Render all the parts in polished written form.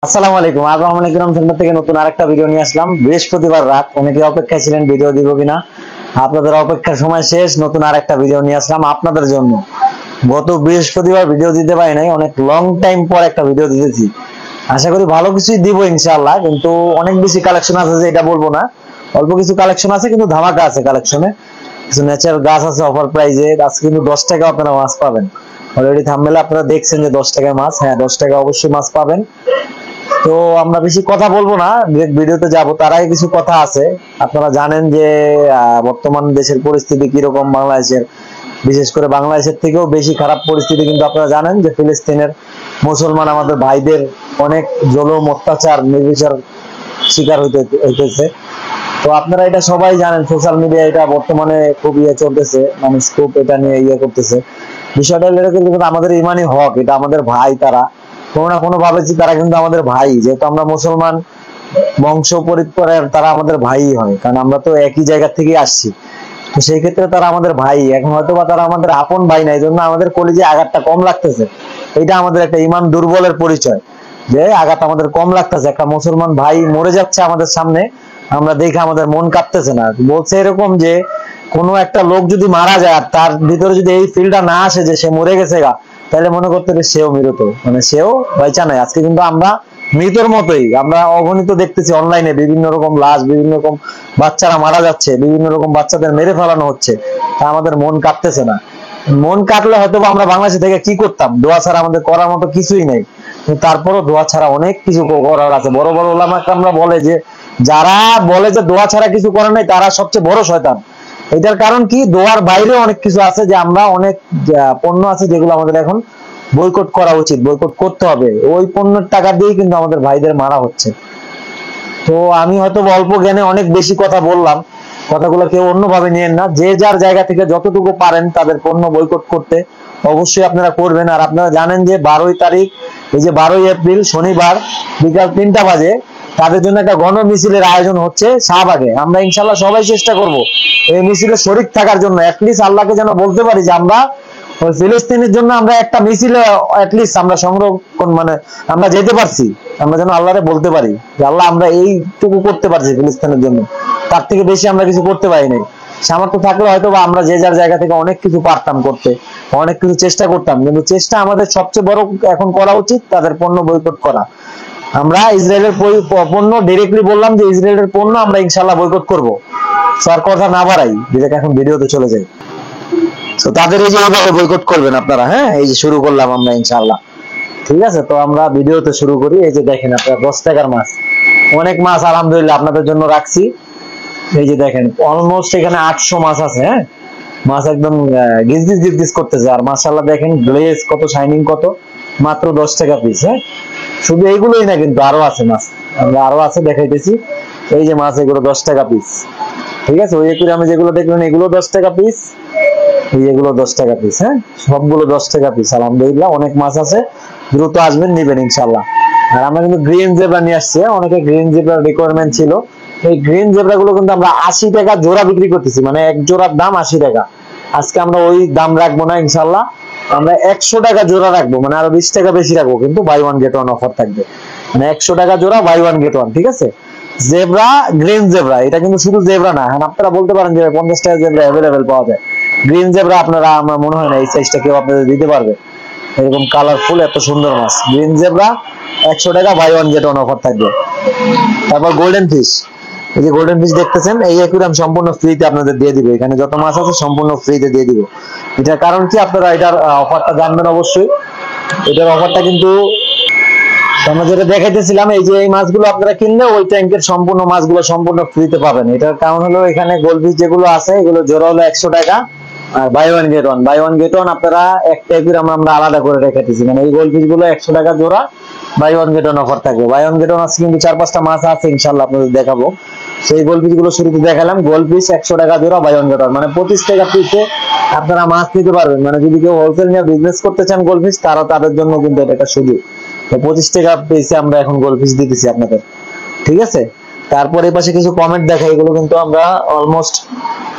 আসসালামু আলাইকুম। আজ রহমান ইকরাম সেন্টার থেকে নতুন আরেকটা ভিডিও নিয়ে আসলাম। বৃহস্পতিবার রাত অনেকে অপেক্ষায় ছিলেন ভিডিও দিব কিনা, আপনাদের অপেক্ষার সময় শেষ। নতুন আরেকটা ভিডিও নিয়ে আসলাম আপনাদের জন্য। গত বৃহস্পতিবার ভিডিও দিতে পারি নাই, অনেক লং টাইম পর একটা ভিডিও দিতেছি। আশা করি ভালো কিছুই দিব ইনশাআল্লাহ, কিন্তু অনেক বেশি কালেকশন আছে যে এটা বলবো না। অল্প কিছু কালেকশন আছে কিন্তু ধামাকা আছে কালেকশনে। কিছু ন্যাচারাল গাছ আছে অফার প্রাইজে। আজকে কিন্তু 10 টাকা আপনারা মাছ পাবেন। অলরেডি থাম্বনেলে আপনারা দেখছেন যে 10 টাকায় মাছ। হ্যাঁ, 10 টাকা অবশ্যই মাছ পাবেন। তো আমরা বেশি কথা বলবো না, ডিরেক্ট ভিডিওতে যাব। তার আগে কিছু কথা আছে। আপনারা জানেন যে বর্তমান দেশের পরিস্থিতি কিরকম, বাংলাদেশের, বিশেষ করে বাংলাদেশের থেকেও বেশি খারাপ পরিস্থিতি। কিন্তু আপনারা জানেন যে ফিলিস্তিনের মুসলমান আমাদের ভাইদের অনেক জুলুম, অত্যাচার, নির্বিচার শিকার হইতেছে। তো আপনারা এটা সবাই জানেন, সোশ্যাল মিডিয়া এটা বর্তমানে খুব চলতেছে, মানুষ খুব এটা নিয়ে করতেছে। বিষয়টা এরকম, কিন্তু আমাদের ইমানি হক, এটা আমাদের ভাই, তারা কোনো না কোনো ভাবে তারা কিন্তু আমাদের ভাই। যেহেতু আমরা মুসলমান বংশ পরিবারের, তারা আমাদের ভাই হয়, কারণ আমরা তো একই জায়গা থেকে আসছি। তো সেই ক্ষেত্রে তারা আমাদের ভাই। এখন হয়তো বা তারা আমাদের আপন ভাই না, এই জন্য আমাদের কলিজে আঘাতটা কম লাগতেছে। এটা আমাদের একটা ইমান দুর্বলের পরিচয়, যে আঘাত আমাদের কম লাগতেছে। একটা মুসলমান ভাই মরে যাচ্ছে আমাদের সামনে, আমরা দেখে আমাদের মন কাঁপতেছে না। বলছে এরকম যে কোনো একটা লোক যদি মারা যায় আর তার ভিতরে যদি এই ফিলটা না আসে যে সে মরে গেছে গা, তাহলে মনে করতে হবে সেও মৃত, মানে সেও বাইচা নাই। আজকে কিন্তু আমরা মৃতর মতোই, আমরা অগণিত দেখতেছি অনলাইনে বিভিন্ন রকম লাশ, বিভিন্ন রকম বাচ্চারা মারা যাচ্ছে, বিভিন্ন রকম বাচ্চাদের মেরে ফেলানো হচ্ছে। তা আমাদের মন কাঁপতেছে না। মন কাটলে হয়তো আমরা বাংলাদেশ থেকে কি করতাম, দোয়া ছাড়া আমাদের করার মতো কিছুই নেই। তারপরও দোয়া ছাড়া অনেক কিছু করার আছে। বড় বড় ওলামা কেরামরা বলে যে যারা বলে যে দোয়া ছাড়া কিছু করে নাই, তারা সবচেয়ে বড় শয়তান। এটার কারণ কি, দোয়ার বাইরে অনেক কিছু আছে, যে আমরা অনেক পণ্য আছে যেগুলো আমাদের এখন বয়কট করা উচিত, বয়কট করতে হবে। ওই পণ্যের টাকা দিয়ে কিন্তু আমাদের ভাইদের মারা হচ্ছে। তো আমি হয়তো অল্প জ্ঞানে অনেক বেশি কথা বললাম, কথাগুলো কেউ অন্যভাবে নিয়েন না। যে যার জায়গা থেকে যতটুকু পারেন তাদের পণ্য বয়কট করতে অবশ্যই আপনারা করবেন। আর আপনারা জানেন যে 12 তারিখ, এই যে 12 এপ্রিল শনিবার বিকাল 3টা বাজে তাদের জন্য একটা গণ মিছিলের আয়োজন হচ্ছে শাহবাগে। আমরা ইনশাল্লাহ সবাই চেষ্টা করব এই মিছিলে শরিক থাকার জন্য। অ্যাটলিস্ট আল্লাহকে যেন বলতে পারি যে আমরা ওই ফিলিস্তিনের জন্য আমরা একটা মিছিলে অ্যাটলিস্ট আমরা সংরক্ষণ, মানে আমরা যেতে পারছি। আমরা যেন আল্লাহরে বলতে পারি যে আল্লাহ আমরা এইটুকু করতে পারছি ফিলিস্তিনের জন্য, তার থেকে বেশি আমরা কিছু করতে পারি নাই। সামর্থ্য থাকলে হয়তো বা আমরা যে যার জায়গা থেকে অনেক কিছু পারতাম করতে, অনেক কিছু চেষ্টা করতাম। কিন্তু চেষ্টা আমাদের সবচেয়ে বড় এখন করা উচিত তাদের পণ্য বয়কট করা। আমরা ইসরায়েলের পণ্য ডিরেক্টলি বললাম যে ইসরায়েলের পণ্য আমরা ইনশাল্লাহ বয়কট করব। স্যার কথা না বাড়াই, যেটা এখন ভিডিওতে চলে যায়। তো তাদের এই যে এইভাবে বয়কট করবেন আপনারা। হ্যাঁ, এই যে শুরু করলাম আমরা ইনশাল্লাহ। ঠিক আছে, তো আমরা ভিডিওতে শুরু করি। এই যে দেখেন আপনারা 10 টাকার মাছ, অনেক মাছ আলহামদুলিল্লাহ আপনাদের জন্য রাখছি। এই যে দেখেন অলমোস্ট এখানে 800 মাছ আছে। হ্যাঁ, মাছ একদম গিজ গিজ গিজ গিজ করতেছে। আর মাশাআল্লাহ দেখেন গ্লেজ কত, শাইনিং কত, মাত্র 10 টাকা পিস। হ্যাঁ, শুধু এইগুলোই না, কিন্তু আরো আছে মাছ, আমরা আরো আছে দেখাইতেছি। এই যে মাছ, এগুলো 10 টাকা পিস। ঠিক আছে, ওই একটু আমি যেগুলো দেখলেন এগুলো 10 টাকা পিস, এগুলো 10 টাকা পিস। হ্যাঁ, সবগুলো 10 টাকা পিস। আলহামদুলিল্লাহ অনেক মাছ আছে, দ্রুত আসবেন, নিবেন ইনশাল্লাহ। আর আমরা কিন্তু গ্রিন জেব্রা নিয়ে আসছি। অনেকে গ্রিন জেব্রার রিকোয়ারমেন্ট ছিল। এই গ্রিন জেব্রা গুলো কিন্তু আমরা 80 টাকা জোড়া বিক্রি করতেছি, মানে এক জোড়ার দাম 80 টাকা। আজকে আমরা ওই দাম রাখবো না ইনশাল্লাহ, আমরা 100 টাকা জোড়া রাখবো, মানে আরো 20 টাকা বেশি রাখবো। কিন্তু buy one get one offer থাকবে, মানে 100 টাকা জোড়া, বাই ওয়ান গেট ওয়ান। ঠিক আছে, জেব্রা, গ্রিন জেব্রা, এটা কিন্তু শুধু জেব্রা না। এখন আপনারা বলতে পারেন যে 50 টাকা জেব্রা অ্যাভেলেবেল পাওয়া যায়। গ্রিন জেব্রা আপনারা, আমার মনে হয় না এই সাইজটা কেউ আপনাদের দিতে পারবে, এরকম কালারফুল এত সুন্দর মাছ। গ্রিন জেব্রা 100 টাকা, buy one get one offer থাকবে। তারপর গোল্ডেন ফিশ, এই যে গোল্ডেন ফিশ দেখতেছেন, এই অ্যাকুয়ারিয়াম সম্পূর্ণ ফ্রিতে আপনাদের দিয়ে দিব। এখানে যত মাছ আছে সম্পূর্ণ ফ্রিতে দিয়ে দিব। এটার কারণ কি, আপনারা এটার অফারটা জানবেন অবশ্যই। এটার অফারটা কিন্তু আমরা যেটা দেখাইতেছিলাম, এই যে এই মাছগুলো আপনারা কিনলে ওই ট্যাঙ্কের সম্পূর্ণ মাছগুলো সম্পূর্ণ ফ্রিতে পাবেন। এটার কারণ হলো এখানে গোল্ড ফিশ যেগুলো আছে এগুলো জোড়া হলো 100 টাকা, আর buy one get one, buy one get one আপনারা একটা অ্যাকুয়ারিয়াম আমরা আলাদা করে রেখেছি। মানে এই গোল্ড ফিশ গুলো 100 টাকা জোড়া, buy one get one offer থাকবে। বাই ওয়ান গেট ওয়ান আছে কিন্তু 4-5টা মাছ আছে ইনশাআল্লাহ আপনাদের দেখাবো। সেই গোল্ড ফিশ গুলো শুরুতে দেখালাম। গোল্ড ফিশ 100 টাকা জোড়া, বাই ওয়ান গেট ওয়ান, মানে 25 টাকা পিসে আপনারা মাছ নিতে পারবেন। মানে যদি কেউ হোলসেল নিয়ে বিজনেস করতে চান গোল্ড ফিশ, তারা তাদের জন্য কিন্তু এটা একটা সুযোগ। তো 25 টাকা পিসে আমরা এখন গোল্ড ফিশ দিতেছি আপনাদের। ঠিক আছে, তারপর এই পাশে কিছু কমেন্ট দেখাই, এগুলো কিন্তু আমরা অলমোস্ট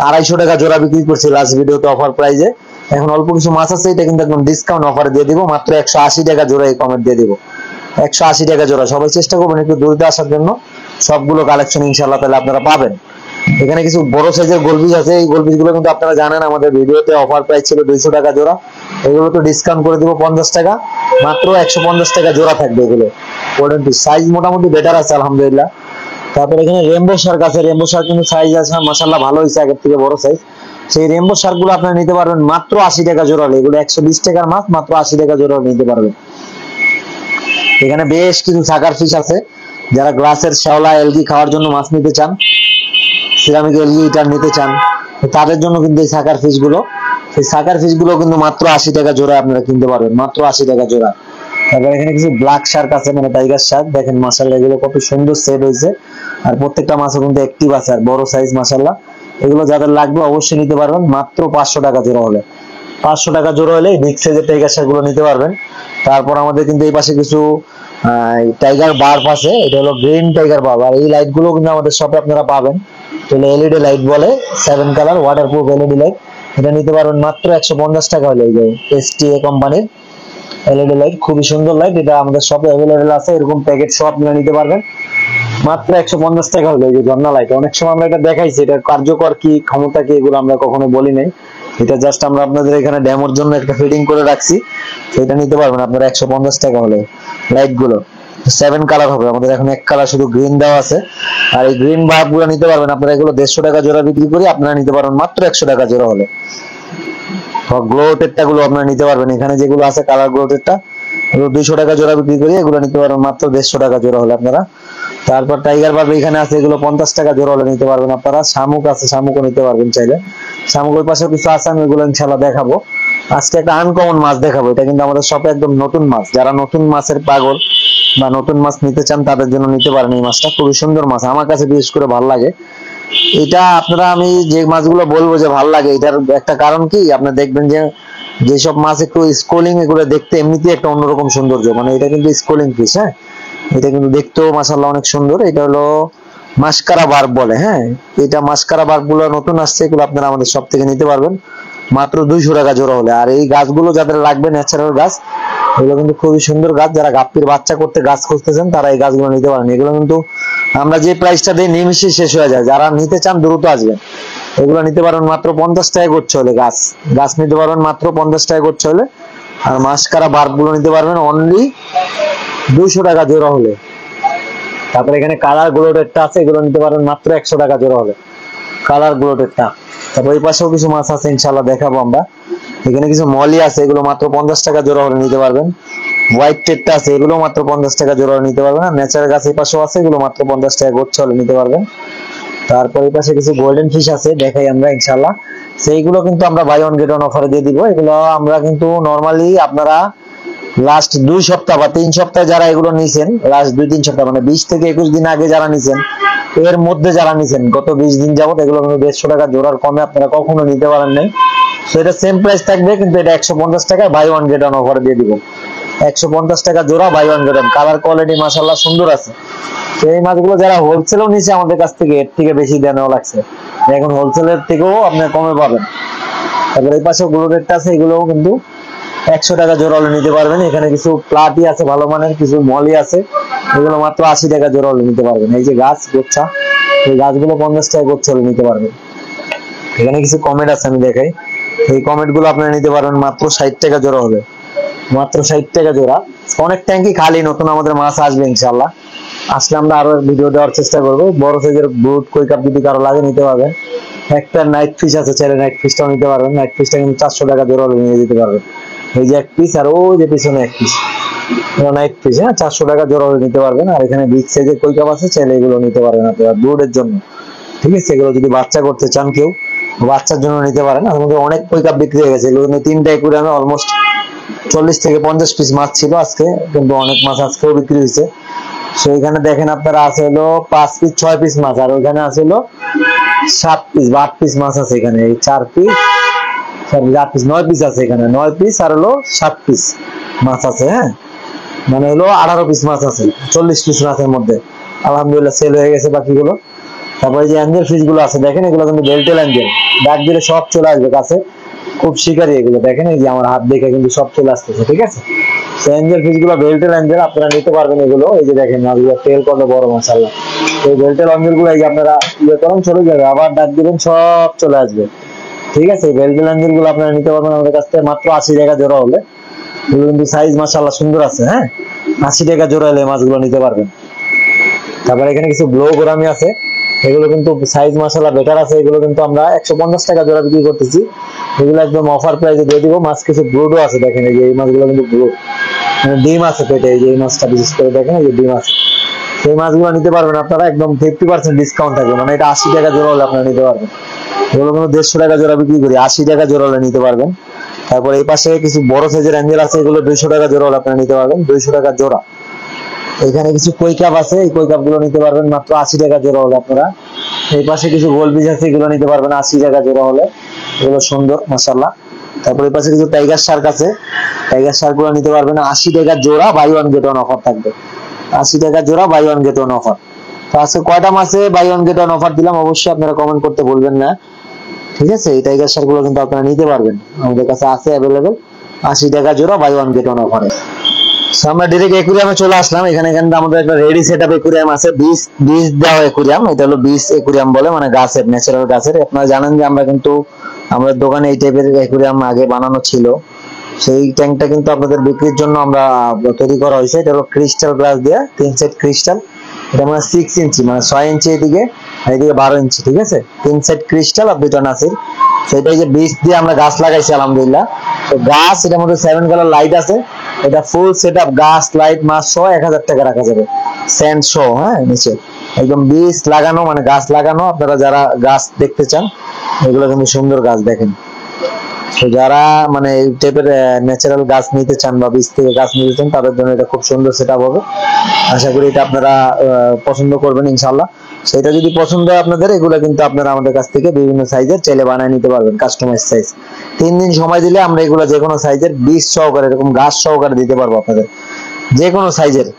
250 টাকা জোড়া বিক্রি করছি লাস্ট ভিডিওতে অফার প্রাইজে। এখন অল্প কিছু মাছ আছে, এটা কিন্তু একদম ডিসকাউন্ট অফারে দিয়ে দিব, মাত্র 180 টাকা জোড়া এই কমেন্ট দিয়ে দিব। 180 টাকা জোড়া। সবাই চেষ্টা করবেন একটু দূরতে আসার জন্য, সবগুলো কালেকশন ইনশাআল্লাহ তাহলে আপনারা পাবেন। এখানে কিছু বড় সাইজের গোলপিস আছে, এই গোলপিস গুলো কিন্তু আপনারা জানেন আমাদের ভিডিওতে অফার প্রাইস ছিল 200 টাকা জোড়া, এগুলো তো ডিসকাউন্ট করে দিব 50 টাকা, মাত্র 150 টাকা জোড়া থাকবে এগুলো। গোল্ডেন পিস সাইজ মোটামুটি বেটার আছে আলহামদুলিল্লাহ। তারপর এখানে রেমবো শার্ক আছে, রেমবো শার্ক কিন্তু সাইজ আছে মাশাআল্লাহ ভালো হয়েছে, আগের থেকে বড় সাইজ। সেই রেমবো শার্ক গুলো আপনারা নিতে পারবেন মাত্র 80 টাকা জোড়া, এগুলো 120 টাকার মাছ, মাত্র 80 টাকা জোড়া নিতে পারবেন। এখানে বেশ কিছু সাকার ফিশ আছে, যারা গ্লাসের শ্যাওলা এলগি খাওয়ার জন্য মাছ নিতে চান, সিরামিক এলগি এটা নিতে চান, তাদের জন্য কিন্তু এই সাকার ফিশ গুলো, এই সাকার ফিশ গুলো কিন্তু মাত্র 80 টাকা জোড়া আপনারা কিনতে পারবেন, মাত্র 80 টাকা জোড়া। তারপর এখানে কিছু ব্ল্যাক শার্ক আছে, মানে টাইগার শার্ক, দেখেন মাশাআল্লাহ এগুলো কত সুন্দর সেট হয়েছে, আর প্রত্যেকটা মাছও কিন্তু অ্যাক্টিভ আছে আর বড় সাইজ মাশাআল্লাহ। এগুলো যাদের লাগবে অবশ্যই নিতে পারবেন, মাত্র 500 টাকা জোড়া হলে, 500 টাকা জোড়া হলে বিগ সাইজের টাইগার শার্ক গুলো নিতে পারবেন। তারপর আমাদের কিন্তু এই পাশে কিছু টাইগার বার্ব আছে, এটা হলো গ্রিন টাইগার বার্ব, আর এই লাইট গুলো কিন্তু আমাদের শপে আপনারা পাবেন, তাহলে এলইডি লাইট বলে, 7 কালার ওয়াটারপ্রুফ এলইডি লাইট, এটা নিতে পারবেন মাত্র 150 টাকা হলে। এই যে এসটিএ কোম্পানির এলইডি লাইট, খুবই সুন্দর লাইট, এটা আমাদের শপে অ্যাভেলেবেল আছে, এরকম প্যাকেট সহ আপনারা নিতে পারবেন মাত্র 150 টাকা হলে। এই যে ঝর্ণা লাইট, অনেক সময় আমরা এটা দেখাইছি, এটা কার্যকর কি ক্ষমতা কি এগুলো আমরা কখনো বলি নাই, এটা জাস্ট আমরা আপনাদের এখানে ডেমোর জন্য একটা ফিটিং করে রাখছি, সেটা নিতে পারবেন আপনারা 150 টাকা হলে। লাইট গুলো 7 কালার হবে, আমাদের এখন এক কালার শুধু গ্রিন দেওয়া আছে, আর এই গ্রিন বাল্ব গুলো নিতে পারবেন আপনারা, এগুলো 150 টাকা জোড়া বিক্রি করি, আপনারা নিতে পারবেন মাত্র 100 টাকা জোড়া হলে। গ্লো টেটটা গুলো আপনারা নিতে পারবেন, এখানে যেগুলো আছে কালার গ্লো টেটটা, এগুলো 200 টাকা জোড়া বিক্রি করি, এগুলো নিতে পারবেন মাত্র 150 টাকা জোড়া হলে আপনারা। তারপর টাইগার বার্ব এখানে আছে, এগুলো 50 টাকা জোড়া হলে নিতে পারবেন আপনারা। শামুক আছে, শামুকও নিতে পারবেন চাইলে, শামুকের পাশে কিছু আছে, আমি এগুলো ইনশাআল্লাহ দেখাবো। আজকে একটা আনকমন মাছ দেখাবো, এটা কিন্তু আমাদের শপে একদম নতুন মাছ, যারা নতুন মাছের পাগল বা নতুন মাছ নিতে চান তাদের জন্য নিতে পারেন। এই মাছটা খুবই সুন্দর মাছ, আমার কাছে বিশেষ করে ভালো লাগে এটা। আপনারা আমি যে মাছগুলো বলবো যে ভালো লাগে, এটার একটা কারণ কি, আপনারা দেখবেন যে যেসব মাছ একটু স্কোলিং, এগুলো দেখতে এমনিতে একটা অন্যরকম সৌন্দর্য, মানে এটা কিন্তু স্কোলিং ফিশ, হ্যাঁ, এটা কিন্তু দেখতেও মাশাআল্লাহ অনেক সুন্দর। এটা হলো মাস্কারা বার্ব বলে, হ্যাঁ, এটা মাস্কারা বার্ব গুলো নতুন আসছে, এগুলো আপনারা আমাদের সব থেকে নিতে পারবেন মাত্র 200 টাকা জোড়া হলে। আর এই গাছগুলো যাদের লাগবে ন্যাচারাল গাছ, এগুলো কিন্তু খুবই সুন্দর গাছ, যারা গাপ্পির বাচ্চা করতে গাছ খুঁজতেছেন তারা এই গাছগুলো নিতে পারেন। এগুলো কিন্তু আমরা যে প্রাইসটা দিই নিমিশে শেষ হয়ে যায়, যারা নিতে চান দ্রুত আসবেন। এগুলো নিতে পারবেন মাত্র 50 টাকা করছে হলে, গাছ গাছ নিতে পারবেন মাত্র 50 টাকা করছে হলে। আর মাস্কারা বার্ব গুলো নিতে পারবেন অনলি 200 টাকা জোড়া হলে। তারপরে এখানে কালার গ্লোটেডটা আছে, এগুলো নিতে পারবেন মাত্র 100 টাকা জোড়া হলে, কালার গ্লোটেডটা। তারপর এই পাশেও কিছু মাছ আছে ইনশাআল্লাহ দেখাবো আমরা। এখানে কিছু মলি আছে, এগুলো মাত্র 50 টাকা জোড়া হলে নিতে পারবেন। হোয়াইট টেটটা আছে, এগুলো মাত্র 50 টাকা জোড়া হলে নিতে পারবেন। আর ন্যাচারাল গাছ এই পাশেও আছে, এগুলো মাত্র 50 টাকা করছে হলে নিতে পারবেন। তারপর এই পাশে কিছু গোল্ডেন ফিশ আছে, দেখাই আমরা ইনশাআল্লাহ, সেইগুলো কিন্তু আমরা বাই ওয়ান গেট ওয়ান অফারে দিয়ে দিব। এগুলো আমরা কিন্তু নরমালি আপনারা লাস্ট 2 সপ্তাহ বা 3 সপ্তাহে যারা এগুলো নিছেন, লাস্ট 2-3 সপ্তাহ মানে 20 থেকে 21 দিন আগে যারা নিছেন, এর মধ্যে যারা নিছেন গত 20 দিন যাবত, এগুলো কিন্তু 150 টাকা জোড়ার কমে আপনারা কখনো নিতে পারেন নাই। তো এটা সেম প্রাইস থাকবে, কিন্তু এটা 150 টাকায় বাই ওয়ান গেট ওয়ান অফারে দিয়ে দিব। 150 টাকা জোড়া buy one get one. Colour quality মাশাআল্লাহ সুন্দর আছে। তো এই মাছগুলো যারা হোলসেলও নিছে আমাদের কাছ থেকে, এর থেকে বেশি দেনও লাগছে, এখন হোলসেলের থেকেও আপনি কমে পাবেন। তারপর এই পাশে গুলো রেটটা আছে, এগুলোও কিন্তু 100 টাকা জোড়া হলে নিতে পারবেন। এখানে কিছু প্লাটি আছে ভালো মানের, কিছু মলি আছে, এগুলো মাত্র 80 টাকা জোড়া হলে নিতে পারবেন। এই যে গাছ গোচ্ছা, এই গাছগুলো 50 টাকা গোচ্ছা হলে নিতে পারবেন। এখানে কিছু কমেট আছে, আমি দেখাই, এই কমেট গুলো আপনারা নিতে পারবেন মাত্র 60 টাকা জোড়া হলে, মাত্র 60 টাকা জোড়া। অনেক ট্যাঙ্কি খালি, নতুন আমাদের মাছ আসবে ইনশাআল্লাহ, আসলে আমরা আরো ভিডিও দেওয়ার চেষ্টা করবো। বড় সাইজের ব্রুট কই কাপ যদি কারো লাগে নিতে পারবেন। একটা নাইট ফিশ আছে, চাইলে নাইট ফিশটাও নিতে পারবেন। নাইট ফিশটা কিন্তু 400 টাকা জোড়া হলে নিয়ে যেতে পারবেন। এই যে এক পিস, আর ওই যে পিছনে এক পিস, নাইট ফিশ, হ্যাঁ, 400 টাকা জোড়া হলে নিতে পারবেন। আর এখানে বিগ সাইজের কই কাপ আছে, চাইলে এগুলো নিতে পারবেন আপনারা ব্রুডের জন্য, ঠিক আছে। এগুলো যদি বাচ্চা করতে চান কেউ, বাচ্চার জন্য নিতে পারেন। আর মধ্যে অনেক কই কাপ বিক্রি হয়ে গেছে, এগুলো 3টা অ্যাকুয়ারিয়ামে অলমোস্ট 40 থেকে 50 পিস মাছ ছিল আজকে, কিন্তু অনেক মাছ আজকেও বিক্রি হয়েছে। তো এখানে দেখেন আপনারা আছে হলো 5 পিস 6 পিস মাছ, আর ওইখানে আছে হলো 7 পিস বা 8 পিস মাছ আছে। এখানে এই 4 পিস 8 পিস 9 পিস আছে, এখানে 9 পিস আর হলো 7 পিস মাছ আছে, হ্যাঁ, মানে হলো 18 পিস মাছ আছে 40 পিস মাছের মধ্যে। আলহামদুলিল্লাহ সেল হয়ে গেছে বাকিগুলো। তারপরে যে অ্যাঞ্জেল ফিশ গুলো আছে দেখেন, এগুলো কিন্তু বেলটেল অ্যাঞ্জেল, ডাক দিলে সব চলে আসবে কাছে, খুব শিকারি এগুলো, দেখেন এই যে আমার হাত দেখে কিন্তু সব চলে আসতেছে, ঠিক আছে। অ্যাঞ্জেল ফিশ গুলো বেল্টের অ্যাঞ্জেল আপনারা নিতে পারবেন এগুলো, এই যে দেখেন মাছগুলো তেল কত বড় মাশাআল্লাহ। এই বেল্টের অ্যাঞ্জেল গুলো এই যে আপনারা ইয়ে করেন চলে যাবে, আবার ডাক দিবেন সব চলে আসবে, ঠিক আছে। এই বেল্টের অ্যাঞ্জেল গুলো আপনারা নিতে পারবেন আমাদের কাছ থেকে মাত্র 80 টাকা জোড়া হলে। এগুলো কিন্তু সাইজ মাশাআল্লাহ সুন্দর আছে, হ্যাঁ 80 টাকা জোড়া হলে মাছগুলো নিতে পারবেন। তারপর এখানে কিছু ব্লো গোরামি আছে, এগুলো কিন্তু সাইজ মাশাআল্লাহ বেটার আছে, এগুলো কিন্তু আমরা 150 টাকা জোড়া বিক্রি করতেছি। এগুলো একদম অফার প্রাইসে দিয়ে দিব। মাছ কিছু ব্রুডও আছে, দেখেন এই যে এই মাছগুলো কিন্তু ব্রুড, মানে ডিম আছে পেটে, এই যে এই মাছটা বিশেষ করে দেখেন এই যে ডিম আছে। সেই মাছগুলো নিতে পারবেন আপনারা, একদম 50% ডিসকাউন্ট থাকবে, মানে এটা 80 টাকা জোড়া হলে আপনারা নিতে পারবেন। এগুলো কিন্তু 150 টাকা জোড়া বিক্রি করি, 80 টাকা জোড়া হলে নিতে পারবেন। তারপর এই পাশে কিছু বড় সাইজের অ্যাঞ্জেল আছে, এগুলো 200 টাকা জোড়া হলে আপনারা নিতে পারবেন, 200 টাকা জোড়া। এখানে কিছু কই কাপ আছে, এই কই কাপ গুলো নিতে পারবেন মাত্র 80 টাকা জোড়া হলে আপনারা। এই পাশে কিছু গোল পিস আছে, এগুলো নিতে পারবেন 80 টাকা জোড়া হলে, এগুলো সুন্দর মাশাআল্লাহ। তারপর এই পাশে কিছু টাইগার শার্ক আছে, টাইগার শার্ক গুলো নিতে পারবেন 80 টাকা জোড়া, buy one get one offer থাকবে। 80 টাকা জোড়া, buy one get one offer. তো আজকে কয়টা মাসে buy one get one offer দিলাম অবশ্যই আপনারা কমেন্ট করতে ভুলবেন না, ঠিক আছে। এই টাইগার শার্ক গুলো কিন্তু আপনারা নিতে পারবেন, আমাদের কাছে আছে অ্যাভেলেবেল 80 টাকা জোড়া, বাই ওয়ান গেট ওয়ান অফারে। আমরা ডাইরেক্ট একুরিয়ামে চলে আসলাম। এখানে কিন্তু আমাদের একটা রেডি সেটআপ একুরিয়াম আছে, বীজ দেওয়া একুরিয়াম, এটা হলো বীজ একুরিয়াম বলে, মানে গাছের, ন্যাচারাল গাছের। আপনারা জানেন যে আমরা কিন্তু আমাদের দোকানে এই টাইপের একুরিয়াম আগে বানানো ছিল, সেই ট্যাঙ্কটা কিন্তু আপনাদের বিক্রির জন্য আমরা তৈরি করা হয়েছে। এটা হলো ক্রিস্টাল গ্লাস দিয়ে 3 সেট ক্রিস্টাল, এটা মানে 6 ইঞ্চি, মানে 6 ইঞ্চি এদিকে আর এদিকে 12 ইঞ্চি, ঠিক আছে। 3 সেট ক্রিস্টাল আর 2টা নাসির। সেটাই যে বীজ দিয়ে আমরা গাছ লাগাইছি আলহামদুলিল্লাহ। তো গাছ, এটার মধ্যে 7 কালার লাইট আছে, এটা ফুল সেটআপ গাছ লাইট মাছ সহ 1000 টাকা রাখা যাবে, স্যান্ড সহ, হ্যাঁ নিচে একদম বীজ লাগানো, মানে গাছ লাগানো। আপনারা যারা গাছ দেখতে চান, এগুলো কিন্তু সুন্দর গাছ দেখেন। তো যারা মানে এই টাইপের ন্যাচারাল গাছ নিতে চান বা বীজ থেকে গাছ নিতে চান, তাদের জন্য এটা খুব সুন্দর সেটআপ হবে। আশা করি এটা আপনারা পছন্দ করবেন ইনশাআল্লাহ। সেটা যদি পছন্দ হয় আপনাদের, এগুলো কিন্তু আপনারা আমাদের কাছ থেকে বিভিন্ন সাইজের চাইলে বানায় নিতে পারবেন, কাস্টমাইজ সাইজ। 3 দিন সময় দিলে আমরা এগুলো যে কোনো সাইজের বীজ সহকারে, এরকম গাছ সহকারে দিতে পারবো আপনাদের, যে কোনো সাইজের।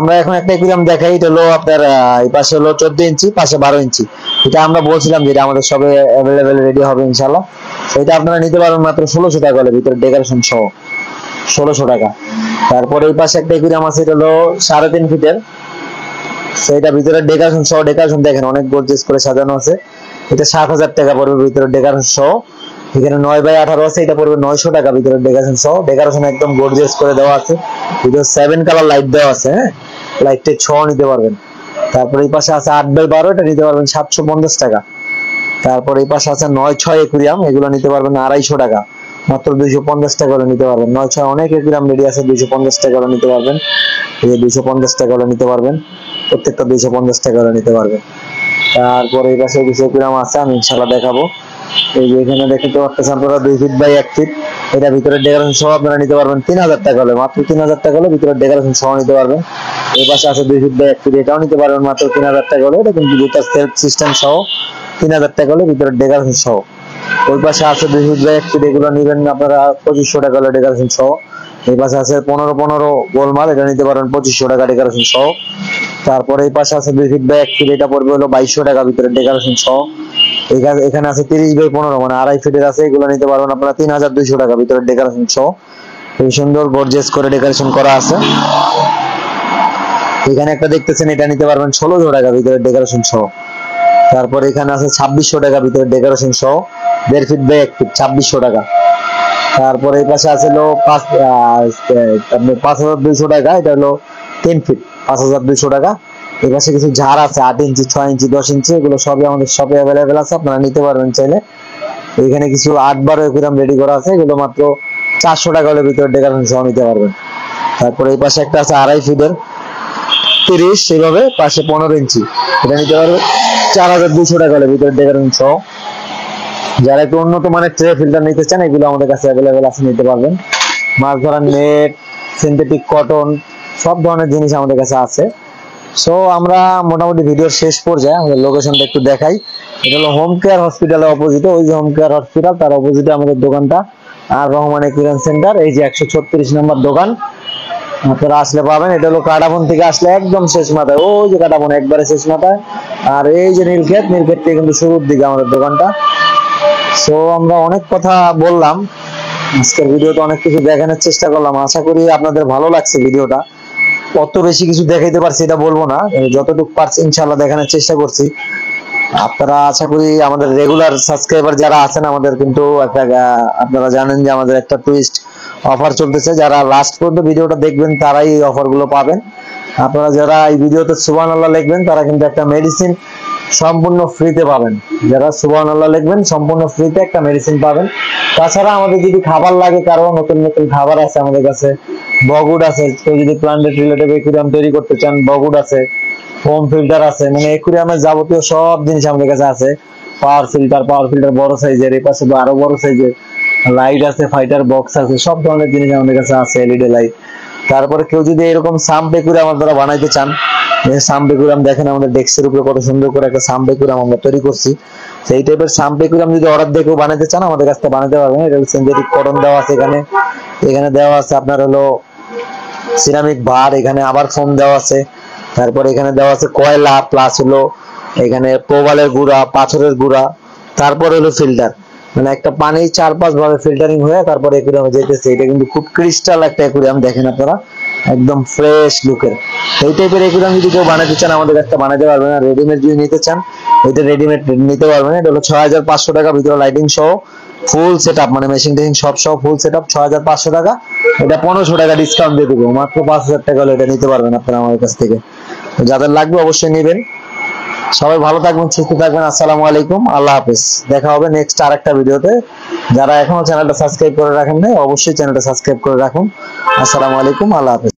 আমরা এখন একটা একুরিয়াম দেখাই, এটা হলো আপনার এই পাশে হলো 14 ইঞ্চি, পাশে 12 ইঞ্চি। এটা আমরা বলছিলাম যে এটা আমাদের সবে অ্যাভেলেবেল রেডি হবে ইনশাআল্লাহ। এটা আপনারা নিতে পারবেন মাত্র 1600 টাকা হলে, ভিতরে ডেকোরেশন সহ 1600 টাকা। তারপর এই পাশে একটা একুরিয়াম আছে, এটা হলো 3.5 ফিটের, সেটা ভিতরে ডেকোরেশন সহ, ডেকোরেশন দেখেন অনেক গর্জিয়াস করে সাজানো আছে। এটা 7000 টাকা পড়বে ভিতরে ডেকোরেশন সহ। এখানে 9x18 আছে, এটা পড়বে 900 টাকা ভিতরে ডেকোরেশন সহ। ডেকোরেশন একদম গর্জিয়াস করে দেওয়া আছে, ভিতরে 7 কালার লাইট দেওয়া আছে, হ্যাঁ লাইটের ছ নিতে পারবেন। তারপর এই পাশে আছে 8x12, এটা নিতে পারবেন 750 টাকা। তারপর এই পাশে আছে 9/6 একুরিয়াম, এগুলো নিতে পারবেন 250 টাকা, মাত্র 250 টাকা করে নিতে পারবেন। 9/6 অনেক একুরিয়াম রেডি আছে, 250 টাকা করে নিতে পারবেন। এই যে 250 টাকা করে নিতে পারবেন, প্রত্যেকটা 250 টাকা করে নিতে পারবেন। তারপর এই পাশে কিছু একুরিয়াম আছে, আমি ইনশাআল্লাহ দেখাবো। এই যে এখানে দেখতে পাচ্ছেন আপনারা 2 ফিট বাই 1 ফিট, এটা ভিতরে ডেকোরেশন সহ আপনারা নিতে পারবেন 3000 টাকা হলে, মাত্র 3000 টাকা হলে ভিতরে ডেকোরেশন সহ নিতে পারবেন। এই পাশে আছে 2 ফিট বাই 1 ফিট, এটাও নিতে পারবেন মাত্র 3000 টাকা হলে, এটা কিন্তু দুটো সেলফ সিস্টেম সহ 3000 টাকা হলে ভিতরে ডেকোরেশন সহ। ওই পাশে আছে 2 ফিট বাই 1 ফিট, এগুলো নেবেন আপনারা 2500 টাকা হলে ডেকোরেশন সহ। এই পাশে আছে 15 গোলমাল, এটা নিতে পারবেন 2500 টাকা ডেকোরেশন সহ। তারপরে এই পাশে আছে 2 ফিট বাই 1 ফিট, এটা পড়বে হলো 2200 টাকা ভিতরে ডেকোরেশন সহ। এখানে আছে 30x15, মানে 2.5 ফিটের আছে, এগুলো নিতে পারবেন আপনারা 3200 টাকা ভিতরে ডেকোরেশন সহ। খুব সুন্দর গর্জিয়াস করে ডেকোরেশন করা আছে। এখানে একটা দেখতেছেন, এটা নিতে পারবেন 1600 টাকা ভিতরে ডেকোরেশন সহ। তারপর এখানে আছে 2600 টাকা ভিতরে ডেকোরেশন সহ, 1.5 ফিট বাই 1 ফিট 2600 টাকা। তারপর এই পাশে আছে হলো 5200 টাকা, এটা হলো 3 ফিট 5200 টাকা। এই পাশে কিছু ঝাড় আছে 8 ইঞ্চি, 6 ইঞ্চি, 10 ইঞ্চি, এগুলো সবই আমাদের শপে অ্যাভেলেবেল আছে, আপনারা নিতে পারবেন চাইলে। এখানে কিছু 8/12 একুরিয়াম রেডি করা আছে, এগুলো মাত্র 400 টাকা হলে ভিতরে ডেকোরেশন সহ নিতে পারবেন। তারপর এই পাশে একটা আছে 2.5 ফিটের 30, সেভাবে পাশে 15 ইঞ্চি, এটা নিতে পারবেন 4200 টাকা হলে ভিতরে ডেকোরেশন সহ। যারা একটু উন্নত মানের ট্রে ফিল্টার নিতে চান, এগুলো আমাদের কাছে অ্যাভেলেবেল আছে, নিতে পারবেন। মাছ ধরার নেট, সিনথেটিক কটন, সব ধরনের জিনিস আমাদের কাছে আছে। সো আমরা মোটামুটি ভিডিওর শেষ পর্যায়ে আমাদের লোকেশনটা একটু দেখাই। এটা হলো হোম কেয়ার হসপিটালের অপোজিটে, ওই যে হোম কেয়ার হসপিটাল তার অপোজিটে আমাদের দোকানটা, আর রহমান একুরিয়াম সেন্টার, এই যে 136 নম্বর দোকান, আপনারা আসলে পাবেন। এটা হলো কাটাবন থেকে আসলে একদম শেষ মাথায়, ওই যে কাটাবন একবারে শেষ মাথায়, আর এই যে নীলক্ষেত থেকে কিন্তু শুরুর দিকে আমাদের দোকানটা। সো আমরা অনেক কথা বললাম আজকের ভিডিওতে, অনেক কিছু দেখানোর চেষ্টা করলাম। আশা করি আপনাদের ভালো লাগছে ভিডিওটা। অত বেশি কিছু দেখাইতে পারছি এটা বলবো না, যতটুকু পারছি ইনশাআল্লাহ দেখানোর চেষ্টা করছি। আপনারা আশা করি আমাদের রেগুলার সাবস্ক্রাইবার যারা আছেন, আমাদের কিন্তু একটা আপনারা জানেন যে আমাদের একটা টুইস্ট অফার চলতেছে। যারা লাস্ট পর্যন্ত ভিডিওটা দেখবেন তারাই এই অফার গুলো পাবেন। আপনারা যারা এই ভিডিওতে সুবহানাল্লাহ লিখবেন তারা কিন্তু একটা মেডিসিন সম্পূর্ণ ফ্রিতে পাবেন। যারা সুবহানাল্লাহ লিখবেন সম্পূর্ণ ফ্রিতে একটা মেডিসিন পাবেন। তাছাড়া আমাদের যদি খাবার লাগে, কারো নতুন নতুন খাবার আছে আমাদের কাছে, বগুড আছে, কেউ যদি প্ল্যান্টেড রিলেটিভ একুরিয়াম তৈরি করতে চান বগুড আছে, ফোম ফিল্টার আছে, মানে একুরিয়ামের যাবতীয় সব জিনিস আমাদের কাছে আছে। পাওয়ার ফিল্টার বড় সাইজের, এই পাশে আরো বড় সাইজের লাইট আছে, ফাইটার বক্স আছে, সব ধরনের জিনিস আমাদের কাছে আছে, এলইডি লাইট। তারপরে কেউ যদি এরকম সাম্প একুরিয়াম আপনারা বানাইতে চান, সাম্প একুরিয়াম দেখেন আমাদের ডেস্কের উপরে কত সুন্দর করে একটা সাম্প একুরিয়াম আমরা তৈরি করছি। সেই টাইপের সাম্প একুরিয়াম যদি অর্ডার দিয়ে কেউ বানাইতে চান আমাদের কাছ থেকে বানাতে পারবেন। এটা সিনথেটিক কটন দেওয়া আছে, এখানে দেওয়া আছে আপনার হলো সিরামিক বার, এখানে আবার ফোম দেওয়া আছে, তারপর এখানে দেওয়া আছে কয়লা, প্লাস হলো এখানে প্রবালের গুঁড়া, পাথরের গুঁড়া, তারপর হলো ফিল্টার। মানে একটা পানি 4-5 ভাবে ফিল্টারিং হয়ে তারপর একুরিয়ামে যেতেছে। এটা কিন্তু খুব ক্রিস্টাল একটা একুরিয়াম, দেখেন আপনারা একদম ফ্রেশ লুকের। এই টাইপের একুরিয়াম যদি কেউ বানাতে চান আমাদের কাছে বানাতে পারবেন। আর রেডিমেড যদি নিতে চান এটা রেডিমেড নিতে পারবেন। এটা হলো 6500 টাকা, ভিতরে লাইটিং সহ ফুল সেটআপ, মানে মেশিন টেশিন সব সহ ফুল সেটআপ 6500 টাকা। এটা 1500 টাকা ডিসকাউন্ট দিয়ে দেবো, মাত্র 5000 টাকা হলে এটা নিতে পারবেন আপনারা আমাদের কাছ থেকে। তো যাদের লাগবে অবশ্যই নেবেন। সবাই ভালো থাকবেন, সুস্থ থাকবেন। আসসালামু আলাইকুম, আল্লাহ হাফেজ। দেখা হবে নেক্সট আরেকটা ভিডিওতে। যারা এখনো চ্যানেলটা সাবস্ক্রাইব করে রাখেন নাই অবশ্যই চ্যানেলটা সাবস্ক্রাইব করে রাখুন। আসসালামু আলাইকুম, আল্লাহ হাফেজ।